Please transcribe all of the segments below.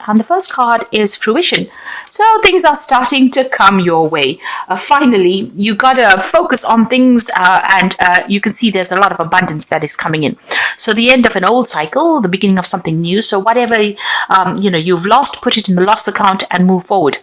And the first card is fruition. So things are starting to come your way. Finally, you got to focus on things, and you can see there's a lot of abundance that is coming in. So the end of an old cycle, the beginning of something new. So whatever you've lost, put it in the loss account and move forward.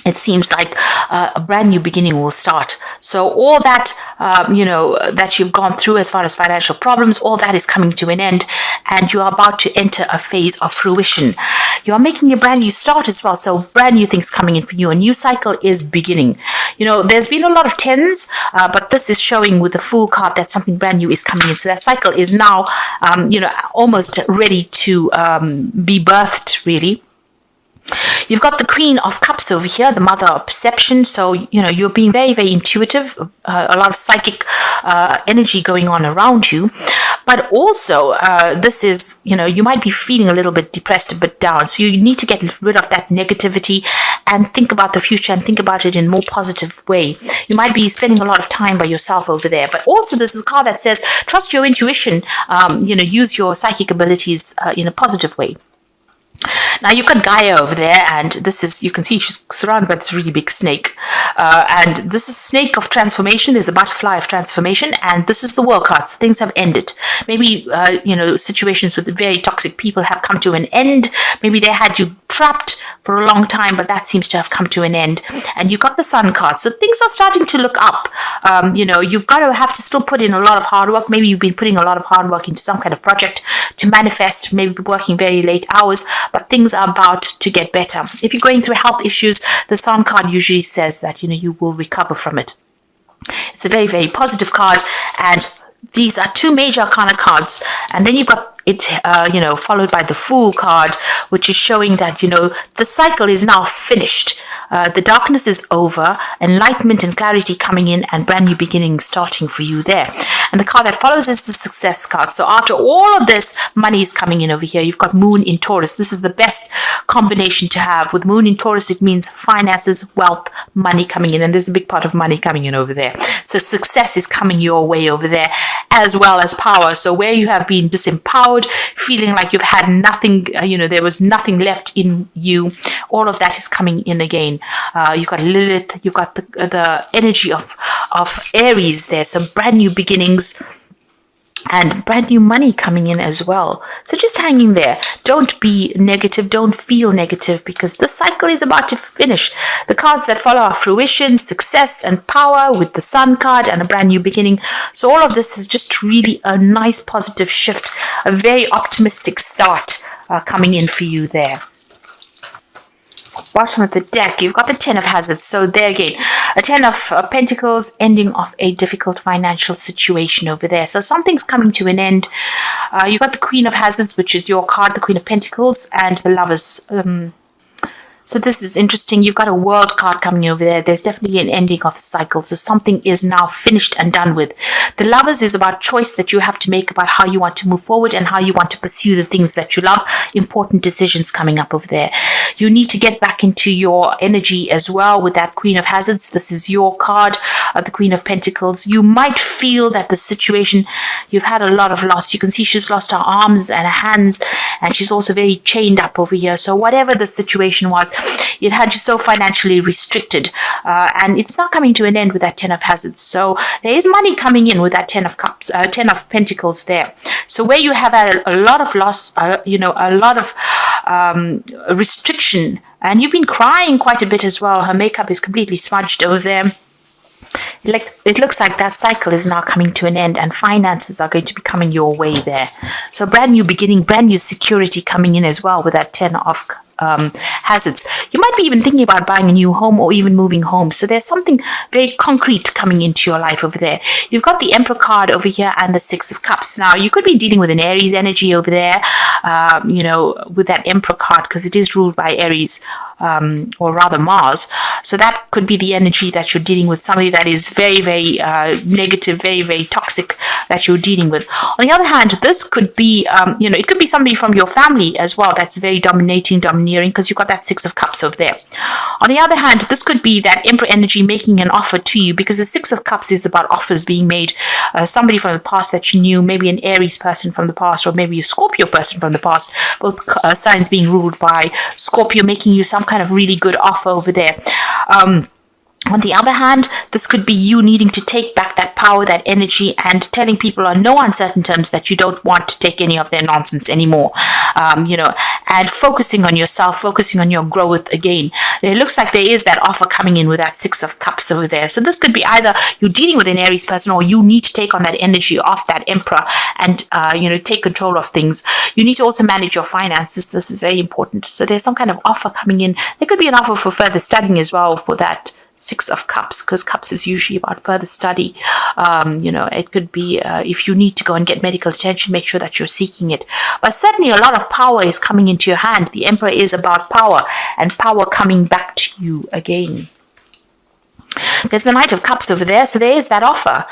It seems like a brand new beginning will start. So all that, that you've gone through as far as financial problems, all that is coming to an end, and you are about to enter a phase of fruition. You are making a brand new start as well. So brand new things coming in for you. A new cycle is beginning. There's been a lot of tens, but this is showing with the Fool card that something brand new is coming in. So that cycle is now, almost ready to be birthed, really. You've got the Queen of Cups over here, the mother of perception. So, you're being very, very intuitive, a lot of psychic energy going on around you. But also, this is, you might be feeling a little bit depressed, a bit down. So you need to get rid of that negativity and think about the future and think about it in a more positive way. You might be spending a lot of time by yourself over there. But also, this is a card that says, trust your intuition, use your psychic abilities in a positive way. Now you've got Gaia over there, and this is, you can see she's surrounded by this really big snake. And this is snake of transformation. There's a butterfly of transformation, and this is the World card. So things have ended. Maybe, situations with very toxic people have come to an end. Maybe they had you trapped for a long time, but that seems to have come to an end. And you got the Sun card. So things are starting to look up. You've got to have to still put in a lot of hard work. Maybe you've been putting a lot of hard work into some kind of project to manifest, maybe working very late hours, but things are about to get better. If you're going through health issues, the Sun card usually says that, you will recover from it. It's a very, very positive card, and these are two major arcana cards. And then you've got it, followed by the Fool card, which is showing that, the cycle is now finished. The darkness is over, enlightenment and clarity coming in, and brand new beginnings starting for you there. And the card that follows is the Success card. So after all of this, money is coming in over here. You've got Moon in Taurus. This is the best combination to have. With Moon in Taurus, it means finances, wealth, money coming in. And there's a big part of money coming in over there. So success is coming your way over there, as well as power. So where you have been disempowered, feeling like you've had nothing, there was nothing left in you, all of that is coming in again. You've got Lilith, you've got the energy of Aries there. So brand new beginnings and brand new money coming in as well. So just hanging there. Don't be negative. Don't feel negative, because the cycle is about to finish. The cards that follow are fruition, success, and power, with the Sun card and a brand new beginning. So all of this is just really a nice positive shift, a very optimistic start coming in for you there. Bottom of the deck, you've got the Ten of Hazards. So there again, a Ten of Pentacles, ending of a difficult financial situation over there. So something's coming to an end. You've got the Queen of Hazards, which is your card, the Queen of Pentacles, and the Lovers. So this is interesting. You've got a World card coming over there. There's definitely an ending of a cycle. So something is now finished and done with. The Lovers is about choice that you have to make about how you want to move forward and how you want to pursue the things that you love. Important decisions coming up over there. You need to get back into your energy as well with that Queen of Hazards. This is your card, the Queen of Pentacles. You might feel that the situation, you've had a lot of loss. You can see she's lost her arms and her hands, and she's also very chained up over here. So whatever the situation was, it had you so financially restricted, and it's not coming to an end with that Ten of Hazards. So there is money coming in with that Ten of Cups, Ten of Pentacles there. So where you have had a lot of loss, a lot of restriction, and you've been crying quite a bit as well. Her makeup is completely smudged over there. It looks like that cycle is now coming to an end, and finances are going to be coming your way there. So brand new beginning, brand new security coming in as well with that Ten of Hazards. You might be even thinking about buying a new home or even moving home. So there's something very concrete coming into your life over there. You've got the Emperor card over here and the Six of Cups. Now you could be dealing with an Aries energy over there, with that Emperor card, because it is ruled by Aries. Or rather Mars. So that could be the energy that you're dealing with, somebody that is very, very negative, very, very toxic that you're dealing with. On the other hand, this could be, it could be somebody from your family as well that's very dominating, domineering, because you've got that that Six of Cups over there. On the other hand, this could be that Emperor energy making an offer to you, because the Six of Cups is about offers being made. Somebody from the past that you knew, maybe an Aries person from the past, or maybe a Scorpio person from the past, both signs being ruled by Scorpio, making you some kind of really good offer over there. On the other hand, this could be you needing to take back that power, that energy, and telling people on no uncertain terms that you don't want to take any of their nonsense anymore, and focusing on yourself, focusing on your growth again. It looks like there is that offer coming in with that Six of Cups over there. So this could be either you're dealing with an Aries person, or you need to take on that energy of that Emperor and, take control of things. You need to also manage your finances. This is very important. So there's some kind of offer coming in. There could be an offer for further studying as well for that Six of Cups, because Cups is usually about further study. It could be if you need to go and get medical attention, make sure that you're seeking it. But certainly a lot of power is coming into your hand. The Emperor is about power, and power coming back to you again. There's the Knight of Cups over there, so there is that offer.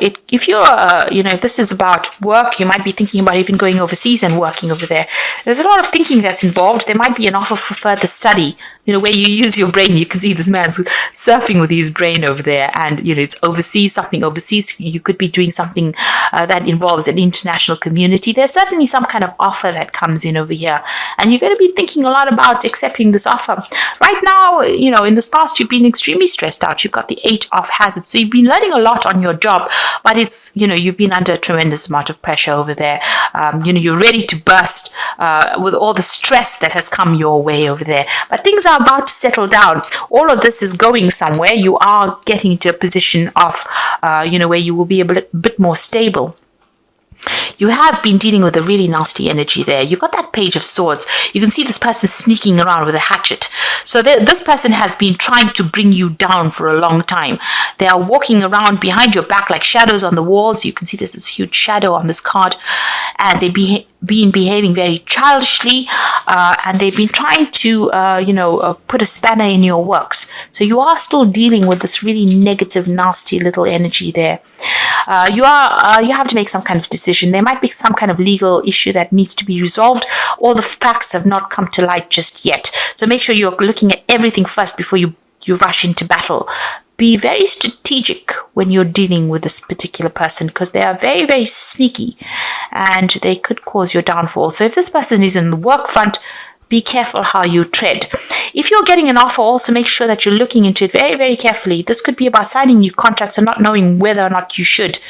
If this is about work, you might be thinking about even going overseas and working over there. There's a lot of thinking that's involved. There might be an offer for further study, where you use your brain. You can see this man's surfing with his brain over there, and it's overseas, something overseas. You could be doing something that involves an international community. There's certainly some kind of offer that comes in over here, and you're going to be thinking a lot about accepting this offer. Right now, in this past, you've been extremely stressed out. You've got the Eight of Hazards, so you've been learning a lot on your job, but it's, you've been under a tremendous amount of pressure over there. You're ready to burst with all the stress that has come your way over there, but things are about to settle down. All of this is going somewhere. You are getting to a position of, where you will be a bit more stable. You have been dealing with a really nasty energy there. You've got that Page of Swords. You can see this person sneaking around with a hatchet. So this person has been trying to bring you down for a long time. They are walking around behind your back like shadows on the walls. You can see there's this huge shadow on this card. And they've been behaving very childishly. And they've been trying to, put a spanner in your works. So you are still dealing with this really negative, nasty little energy there. You have to make some kind of decision. There might be some kind of legal issue that needs to be resolved. All the facts have not come to light just yet. So make sure you're looking at everything first before you rush into battle. Be very strategic when you're dealing with this particular person, because they are very, very sneaky and they could cause your downfall. So if this person is in the work front, be careful how you tread. If you're getting an offer, also make sure that you're looking into it very, very carefully. This could be about signing new contracts and not knowing whether or not you should.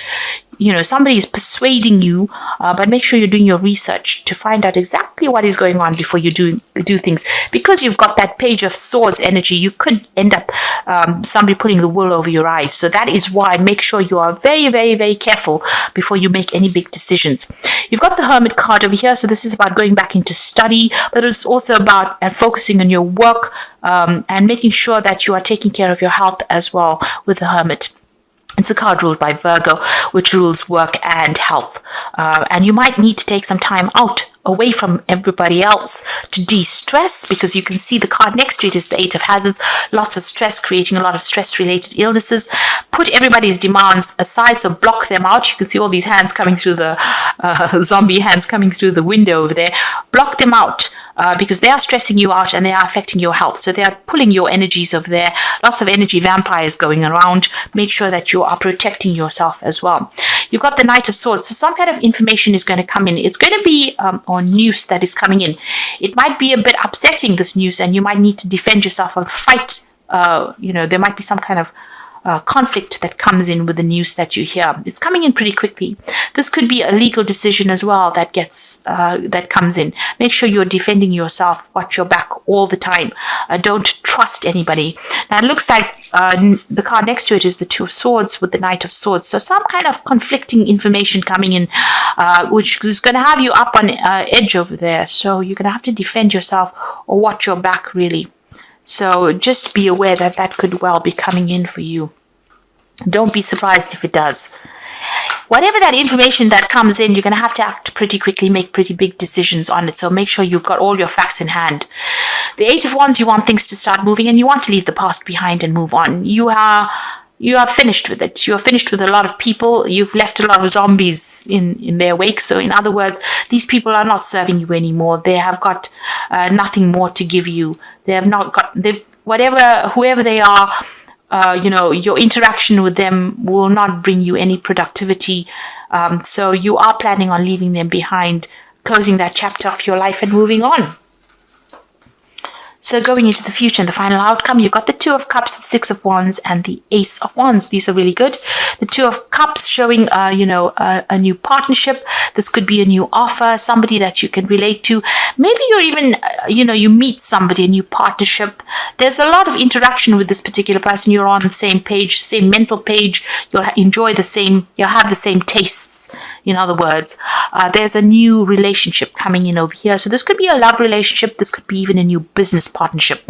Somebody is persuading you, but make sure you're doing your research to find out exactly what is going on before you do things. Because you've got that Page of Swords energy, you could end up somebody putting the wool over your eyes. So that is why make sure you are very, very, very careful before you make any big decisions. You've got the Hermit card over here, so this is about going back into study, but it's also about focusing on your work and making sure that you are taking care of your health as well with the Hermit. It's a card ruled by Virgo, which rules work and health. And you might need to take some time out away from everybody else to de-stress, because you can see the card next to it is the Eight of Hazards. Lots of stress, creating a lot of stress-related illnesses. Put everybody's demands aside, so block them out. You can see all these hands coming through the zombie hands coming through the window over there. Block them out. Because they are stressing you out and they are affecting your health. So they are pulling your energies over there. Lots of energy vampires going around. Make sure that you are protecting yourself as well. You've got the Knight of Swords. So some kind of information is going to come in. It's going to be or news that is coming in. It might be a bit upsetting, this news, and you might need to defend yourself or fight. There might be some kind of conflict that comes in with the news that you hear. It's coming in pretty quickly. This could be a legal decision as well that comes in. Make sure you're defending yourself. Watch your back all the time. Don't trust anybody. Now it looks like the card next to it is the Two of Swords with the Knight of Swords. So some kind of conflicting information coming in, which is going to have you up on edge over there. So you're going to have to defend yourself or watch your back, really. So just be aware that that could well be coming in for you. Don't be surprised if it does. Whatever that information that comes in, you're going to have to act pretty quickly, make pretty big decisions on it. So make sure you've got all your facts in hand. The Eight of Wands, you want things to start moving and you want to leave the past behind and move on. You are you are finished with it. You are finished with a lot of people. You've left a lot of zombies in their wake. So in other words, these people are not serving you anymore. They have got nothing more to give you. They have not got, whoever they are, your interaction with them will not bring you any productivity. So you are planning on leaving them behind, closing that chapter of your life and moving on. So going into the future and the final outcome, you've got the Two of Cups, the Six of Wands, and the Ace of Wands. These are really good. The Two of Cups showing, a new partnership. This could be a new offer, somebody that you can relate to. Maybe you're even, you meet somebody, a new partnership. There's a lot of interaction with this particular person. You're on the same page, same mental page. You'll enjoy you'll have the same tastes. In other words, there's a new relationship coming in over here. So this could be a love relationship. This could be even a new business partnership.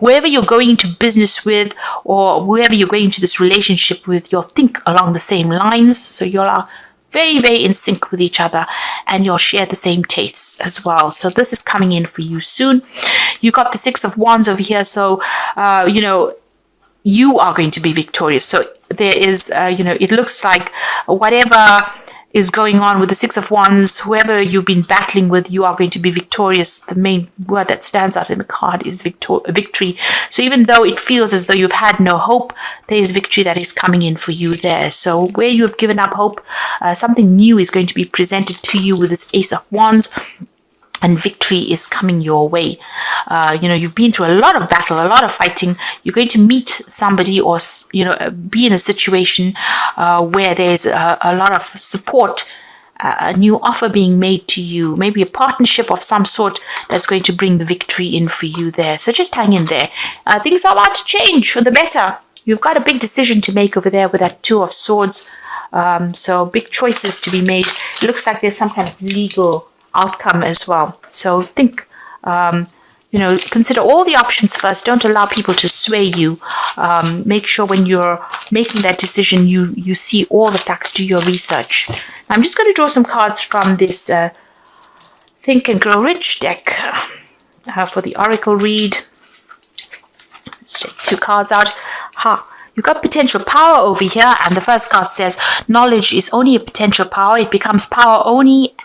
Whoever you're going into business with, or whoever you're going into this relationship with, you'll think along the same lines. So you'll very, very in sync with each other, and you'll share the same tastes as well. So this is coming in for you soon. You got the Six of Wands over here. So, you are going to be victorious. So there is, it looks like whatever is going on with the Six of Wands, whoever you've been battling with, you are going to be victorious. The main word that stands out in the card is victory. So even though it feels as though you've had no hope, there is victory that is coming in for you there. So where you have given up hope, something new is going to be presented to you with this Ace of Wands. And victory is coming your way. You've been through a lot of battle, a lot of fighting. You're going to meet somebody or, be in a situation where there's a lot of support, a new offer being made to you, maybe a partnership of some sort that's going to bring the victory in for you there. So just hang in there. Things are about to change for the better. You've got a big decision to make over there with that Two of Swords. So big choices to be made. It looks like there's some kind of legal outcome as well. So think, consider all the options first. Don't allow people to sway you. Make sure when you're making that decision, you see all the facts, do your research. I'm just going to draw some cards from this Think and Grow Rich deck for the Oracle read. Let's take 2 cards out. You've got potential power over here, and the first card says, knowledge is only a potential power. It becomes power only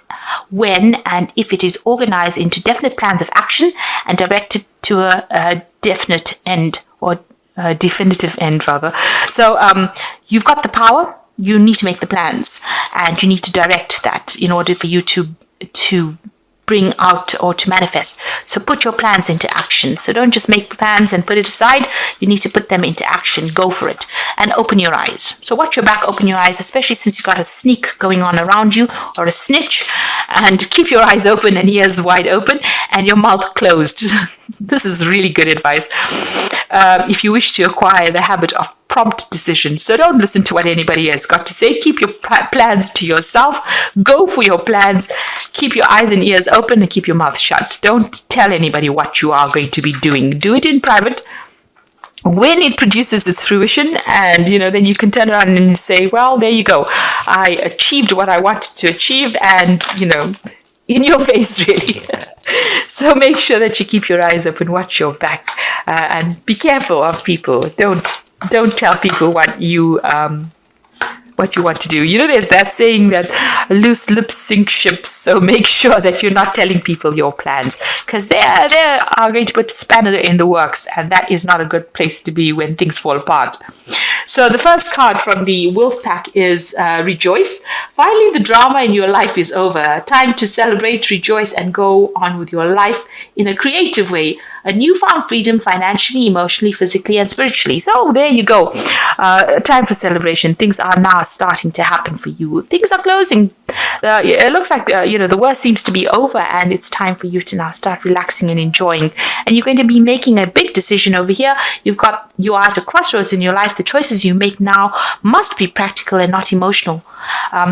when and if it is organized into definite plans of action and directed to a definite end, or a definitive end, rather. So you've got the power. You need to make the plans, and you need to direct that in order for you to bring out or to manifest. So put your plans into action. So don't just make plans and put it aside. You need to put them into action. Go for it. And open your eyes. So watch your back, open your eyes, especially since you've got a sneak going on around you, or a snitch. And keep your eyes open and ears wide open and your mouth closed. This is really good advice. If you wish to acquire the habit of prompt decisions. So don't listen to what anybody has got to say. Keep your plans to yourself. Go for your plans. Keep your eyes and ears open and keep your mouth shut. Don't tell anybody what you are going to be doing. Do it in private. When it produces its fruition, and then you can turn around and say, well, there you go. I achieved what I wanted to achieve, and in your face, really. So make sure that you keep your eyes open, watch your back, and be careful of people. Don't tell people what you want to do. There's that saying that loose lips sink ships. So make sure that you're not telling people your plans, because they are going to put spanner in the works, and that is not a good place to be when things fall apart. So the first card from the Wolf Pack is Rejoice. Finally, the drama in your life is over. Time to celebrate, rejoice, and go on with your life in a creative way. A newfound freedom financially, emotionally, physically, and spiritually. So there you go. Time for celebration. Things are now starting to happen for you. Things are closing. It looks like the worst seems to be over, and it's time for you to now start relaxing and enjoying. And you're going to be making a big decision over here. You are at a crossroads in your life. The choices you make now must be practical and not emotional.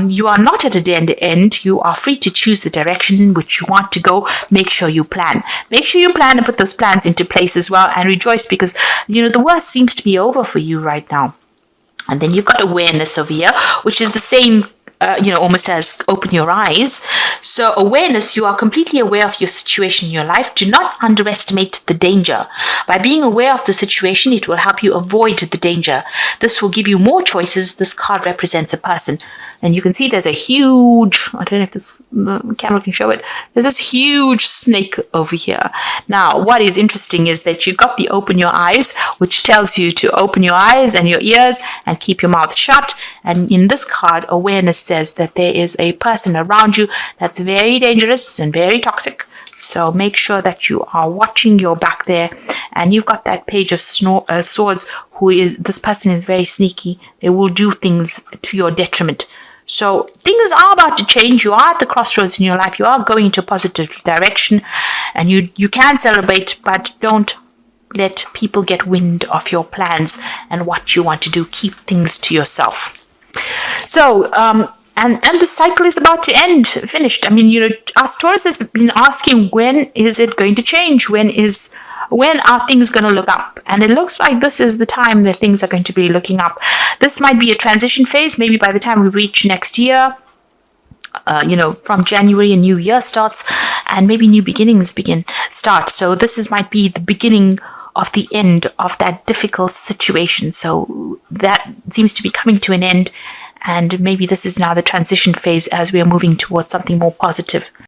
You are not at a dead end. You are free to choose the direction in which you want to go. Make sure you plan. Make sure you plan and put those plans into place as well, and rejoice, because the worst seems to be over for you right now. And then you've got awareness over here, which is the same almost as open your eyes. So awareness, you are completely aware of your situation in your life. Do not underestimate the danger. By being aware of the situation, it will help you avoid the danger. This will give you more choices. This card represents a person. And you can see there's a huge, I don't know if the camera can show it, there's this huge snake over here. Now, what is interesting is that you got the open your eyes, which tells you to open your eyes and your ears and keep your mouth shut. And in this card, awareness says that there is a person around you that's very dangerous and very toxic. So make sure that you are watching your back there. And you've got that page of swords. This person is very sneaky. They will do things to your detriment. So things are about to change. You are at the crossroads in your life. You are going into a positive direction, and you can celebrate, but don't let people get wind of your plans and what you want to do. Keep things to yourself. So, and the cycle is about to end, finished. I mean, us Taurus has been asking, when is it going to change? When are things going to look up? And it looks like this is the time that things are going to be looking up. This might be a transition phase. Maybe by the time we reach next year, from January, a new year starts, and maybe new beginnings start. So this might be the beginning of the end of that difficult situation. So that seems to be coming to an end. And maybe this is now the transition phase as we are moving towards something more positive.